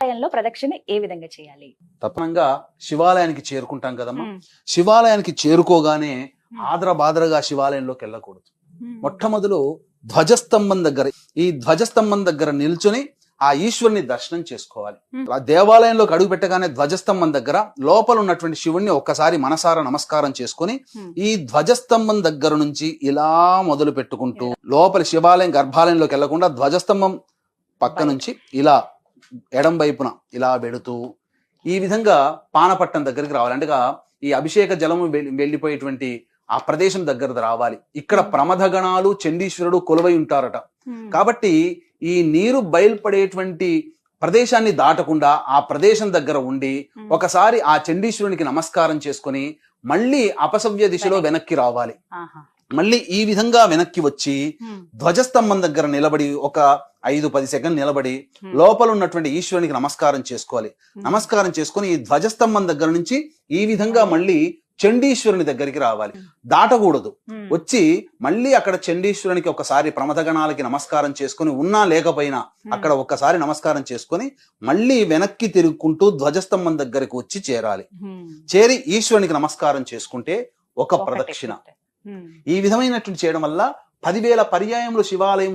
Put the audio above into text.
ఆలయంలో ప్రదక్షిణ ఏ విధంగా చేయాలి? తప్పనంగా శివాలయానికి చేరుకుంటాం కదమ్మా. శివాలయానికి చేరుకోగానే ఆదరబాదరగా శివాలయంలోకి వెళ్ళకూడదు. మొట్టమొదలు ధ్వజస్తంభం దగ్గర, ఈ ధ్వజస్తంభం దగ్గర నిల్చుని ఆ ఈశ్వరుని దర్శనం చేసుకోవాలి. ఆ దేవాలయంలోకి అడుగు పెట్టగానే ధ్వజస్తంభం దగ్గర లోపల ఉన్నటువంటి శివుణ్ణి ఒక్కసారి మనసారా నమస్కారం చేసుకుని ఈ ధ్వజస్తంభం దగ్గర నుంచి ఇలా మొదలు పెట్టుకుంటూ లోపల శివాలయం గర్భాలయంలోకి వెళ్లకుండా ధ్వజస్తంభం పక్క నుంచి ఇలా ఎడం వైపున ఇలా వెడుతూ ఈ విధంగా పానపట్టం దగ్గరికి రావాలి. అంటే ఈ అభిషేక జలము వెళ్ళిపోయేటువంటి ఆ ప్రదేశం దగ్గర రావాలి. ఇక్కడ ప్రమథగణాలు చండీశ్వరుడు కొలువై ఉంటారట. కాబట్టి ఈ నీరు బయలుపడేటువంటి ప్రదేశాన్ని దాటకుండా ఆ ప్రదేశం దగ్గర ఉండి ఒకసారి ఆ చండీశ్వరునికి నమస్కారం చేసుకుని మళ్ళీ అపసవ్య దిశలో వెనక్కి రావాలి. మళ్ళీ ఈ విధంగా వెనక్కి వచ్చి ధ్వజస్తంభం దగ్గర నిలబడి ఒక 5-10 సెకండ్ నిలబడి లోపల ఉన్నటువంటి ఈశ్వరునికి నమస్కారం చేసుకోవాలి. నమస్కారం చేసుకుని ఈ ధ్వజస్తంభం దగ్గర నుంచి ఈ విధంగా మళ్ళీ చండీశ్వరుని దగ్గరికి రావాలి. దాటకూడదు. వచ్చి మళ్ళీ అక్కడ చండీశ్వరునికి ఒకసారి ప్రమథగణాలకి నమస్కారం చేసుకుని ఉన్నా లేకపోయినా అక్కడ ఒక్కసారి నమస్కారం చేసుకుని మళ్ళీ వెనక్కి తిరుగుకుంటూ ధ్వజస్తంభం దగ్గరికి వచ్చి చేరాలి. చేరి ఈశ్వరునికి నమస్కారం చేసుకుంటే ఒక ప్రదక్షిణ. ఈ విధమైనటువంటి చేయడం వల్ల 10,000 పర్యాయములు శివాలయం